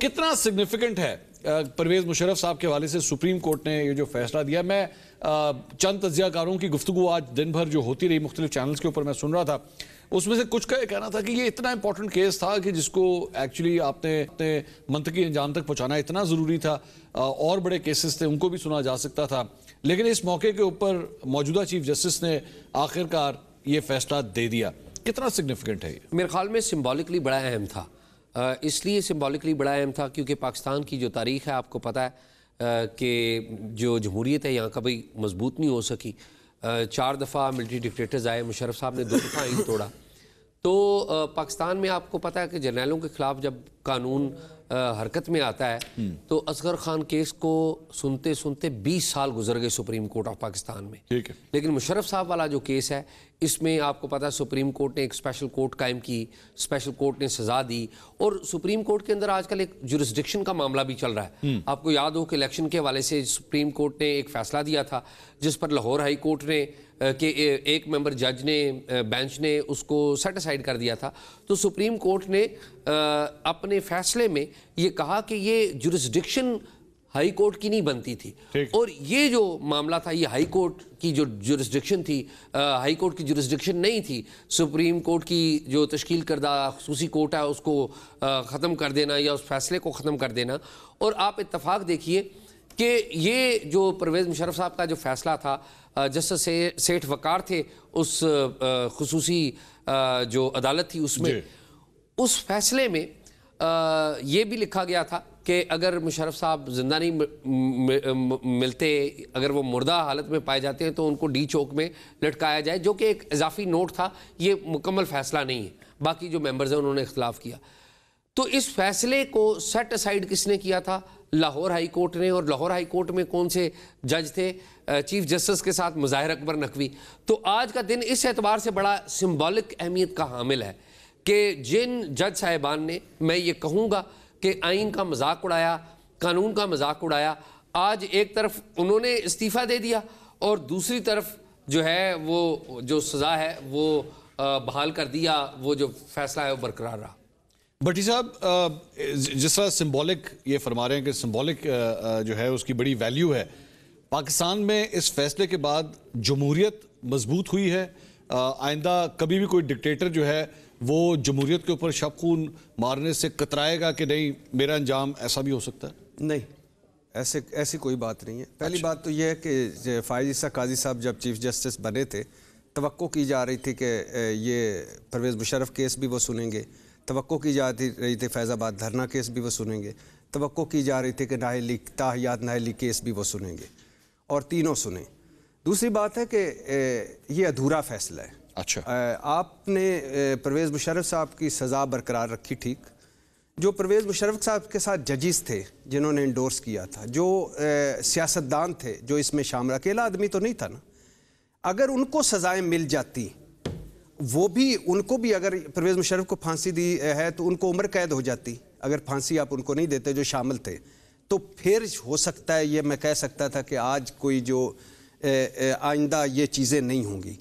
کتنا سگنیفیکنٹ ہے پرویز مشرف صاحب کے حوالے سے سپریم کورٹ نے یہ جو فیصلہ دیا؟ میں چند تجزیہ کاروں کی گفتگو آج دن بھر جو ہوتی رہی مختلف چینلز کے اوپر میں سن رہا تھا، اس میں سے کچھ کا یہ کہنا تھا کہ یہ اتنا امپورٹنٹ کیس تھا کہ جس کو ایکچولی آپ نے اپنے منطقی انجام تک پہنچانا اتنا ضروری تھا، اور بڑے کیسز تھے ان کو بھی سنا جا سکتا تھا، لیکن اس موقع کے اوپر موجودہ چیف جسٹس نے آخرکار یہ فیصلہ دے دیا۔ کتنا سگنیفیکنٹ ہے یہ؟ میرے خیال میں سمبولکلی بڑا اہم تھا، اس لیے سمبولکلی بڑا اہم تھا کیونکہ پاکستان کی جو تاریخ ہے آپ کو پتہ ہے کہ جو جمہوریت ہے یہاں کبھی مضبوط نہیں ہو سکی۔ 4 دفعہ ملٹری ڈکٹیٹرز آئے، مشرف صاحب نے 2 دفعہ آئین توڑا۔ تو پاکستان میں آپ کو پتہ ہے کہ جرنیلوں کے خلاف جب قانون حرکت میں آتا ہے تو اصغر خان کیس کو سنتے سنتے 20 سال گزر گئے سپریم کورٹ آف پاکستان میں، لیکن مشرف صاحب والا جو کیس ہے اس میں آپ کو پتہ ہے سپریم کورٹ نے ایک اسپیشل کورٹ قائم کی، اسپیشل کورٹ نے سزا دی، اور سپریم کورٹ کے اندر آج کل ایک جورسڈکشن کا معاملہ بھی چل رہا ہے۔ آپ کو یاد ہو کہ الیکشن کے حوالے سے سپریم کورٹ نے ایک فیصلہ دیا تھا جس پر لاہور ہائی کورٹ نے کہ ایک ممبر جج نے بینچ نے اس کو سیٹ اسائیڈ کر دیا تھا، تو سپریم کورٹ نے اپنے فیصلے میں یہ کہا کہ یہ جورسڈکشن ہائی کورٹ کی نہیں بنتی تھی، اور یہ جو معاملہ تھا یہ ہائی کورٹ کی جو جورسڈکشن تھی، ہائی کورٹ کی جورسڈکشن نہیں تھی۔ سپریم کورٹ کی جو تشکیل کردہ خصوصی کورٹ ہے اس کو ختم کر دینا یا اس فیصلے کو ختم کر دینا، اور آپ اتفاق دیکھیے کہ یہ جو پرویز مشرف صاحب کا جو فیصلہ تھا، جسٹس سیٹھ وقار تھے اس خصوصی جو عدالت تھی اس میں، اس فیصلے میں یہ بھی لکھا گیا تھا کہ اگر مشرف صاحب زندہ نہیں ملتے، اگر وہ مردہ حالت میں پائے جاتے ہیں تو ان کو ڈی چوک میں لٹکایا جائے، جو کہ ایک اضافی نوٹ تھا، یہ مکمل فیصلہ نہیں ہے، باقی جو ممبرز ہیں انہوں نے اختلاف کیا۔ تو اس فیصلے کو سیٹ اسائیڈ کس نے کیا تھا؟ لاہور ہائی کورٹ نے، اور لاہور ہائی کورٹ میں کون سے جج تھے؟ چیف جسٹس کے ساتھ مظاہر اکبر نقوی۔ تو آج کا دن اس اعتبار سے بڑا سمبولک اہمیت کا حامل ہے کہ جن جج صاحبان نے، میں یہ کہوں گا کہ آئین کا مذاق اڑایا، قانون کا مذاق اڑایا، آج ایک طرف انہوں نے استعفیٰ دے دیا اور دوسری طرف جو ہے وہ جو سزا ہے وہ بحال کر دیا، وہ جو فیصلہ ہے وہ برقرار رہا۔ بھٹی صاحب، جس طرح سمبولک یہ فرما رہے ہیں کہ سمبولک جو ہے اس کی بڑی ویلیو ہے، پاکستان میں اس فیصلے کے بعد جمہوریت مضبوط ہوئی ہے؟ آئندہ کبھی بھی کوئی ڈکٹیٹر جو ہے وہ جمہوریت کے اوپر شب خون مارنے سے کترائے گا کہ نہیں میرا انجام ایسا بھی ہو سکتا ہے؟ نہیں، ایسی کوئی بات نہیں ہے۔ پہلی بات تو یہ ہے کہ فائز عیسیٰ قاضی صاحب جب چیف جسٹس بنے تھے، توقع کی جا رہی تھی کہ یہ پرویز مشرف کیس بھی وہ سنیں گے، توقع کی جا رہی تھی فیض آباد دھرنا کیس بھی وہ سنیں گے، توقع کی جا رہی تھی کہ نااہلی تاحیات نااہلی کیس بھی وہ سنیں گے، اور تینوں سنیں۔ دوسری بات ہے کہ یہ ادھورا فیصلہ ہے۔ اچھا، آپ نے پرویز مشرف صاحب کی سزا برقرار رکھی، ٹھیک، جو پرویز مشرف صاحب کے ساتھ ججز تھے جنہوں نے انڈورس کیا تھا، جو سیاستدان تھے جو اس میں شامل، اکیلا آدمی تو نہیں تھا نا، اگر ان کو سزائیں مل جاتی، وہ بھی ان کو بھی، اگر پرویز مشرف کو پھانسی دی ہے تو ان کو عمر قید ہو جاتی، اگر پھانسی آپ ان کو نہیں دیتے جو شامل تھے، تو پھر ہو سکتا ہے یہ میں کہہ سکتا تھا کہ آج کوئی جو آئندہ یہ چیزیں نہیں ہوں گی۔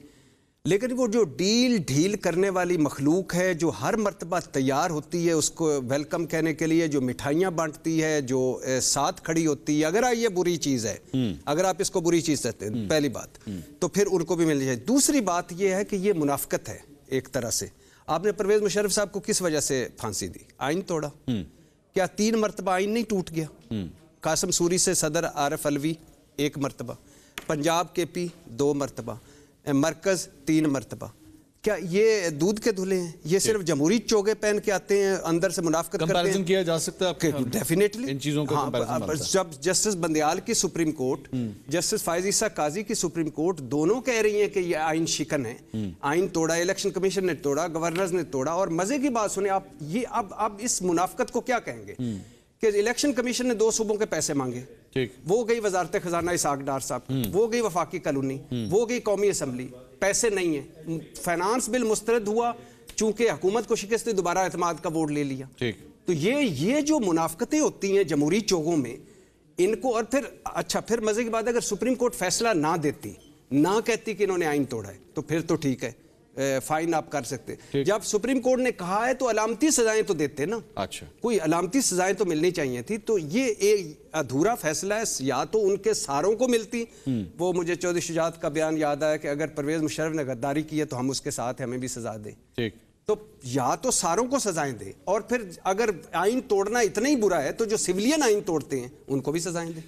لیکن وہ جو ڈھیل کرنے والی مخلوق ہے جو ہر مرتبہ تیار ہوتی ہے اس کو ویلکم کہنے کے لیے، جو مٹھائیاں بانٹتی ہے، جو ساتھ کھڑی ہوتی ہے، اگر یہ بری چیز ہے، اگر آپ اس کو بری چیز کہتے ہیں، پہلی بات، تو پھر ان کو بھی ملنی چاہیے۔ دوسری بات یہ ہے کہ یہ منافقت ہے ایک طرح سے۔ آپ نے پرویز مشرف صاحب کو کس وجہ سے پھانسی دی؟ آئین توڑا۔ کیا 3 مرتبہ آئین نہیں ٹوٹ گیا؟ قاسم سوری سے صدر عارف علوی 1 مرتبہ، پنجاب کے پی 2 مرتبہ، مرکز 3 مرتبہ، کیا یہ دودھ کے دھلے ہیں؟ یہ صرف جمہوری چوگے پہن کے آتے ہیں، اندر سے منافقت کرتے ہیں؟ کمپیریزن کیا جا سکتا ہے ڈیفینیٹلی ان چیزوں کا کمپیریزن بنتا ہے۔ جب جسٹس بندیال کی سپریم کورٹ، جسٹس فائز عیسیٰ قاضی کی سپریم کورٹ دونوں کہہ رہی ہیں کہ یہ آئین شکن ہے، آئین توڑا، الیکشن کمیشن نے توڑا، گورنرز نے توڑا، اور مزے کی بات سنیں آپ، یہ اب اس منافقت کو کیا کہیں گے کہ الیکشن کمیشن نے 2 صوبوں کے پیسے مانگے، وہ گئی وزارت خزانہ اسحاق ڈار صاحب، وہ گئی وفاقی کالونی، وہ گئی قومی اسمبلی، پیسے نہیں ہیں، فائنانس بل مسترد ہوا، چونکہ حکومت کو شکست دی، دوبارہ اعتماد کا ووٹ لے لیا۔ تو یہ جو منافقتیں ہوتی ہیں جمہوری چوگوں میں، ان کو، اور پھر اچھا، پھر مزے کی بات ہے اگر سپریم کورٹ فیصلہ نہ دیتی، نہ کہتی کہ انہوں نے آئین توڑا ہے، تو پھر تو ٹھیک ہے، فائن آپ کر سکتے. جب سپریم کورٹ نے کہا ہے تو علامتی سزائیں تو دیتے نا, اچھا کوئی علامتی سزائیں تو ملنی چاہیے تھی. تو یہ ایک ادھورا فیصلہ ہے, یا تو ان کے ساروں کو ملتی. وہ مجھے چودھری شجاعت کا بیان یاد آیا کہ اگر پرویز مشرف نے غداری کی ہے تو ہم اس کے ساتھ ہمیں بھی سزا دیں. ٹھیک, تو یا تو ساروں کو سزائیں دیں, اور پھر اگر آئین توڑنا اتنا ہی برا ہے تو جو سویلین آئین توڑتے ہیں ان کو بھی سزائیں دیں.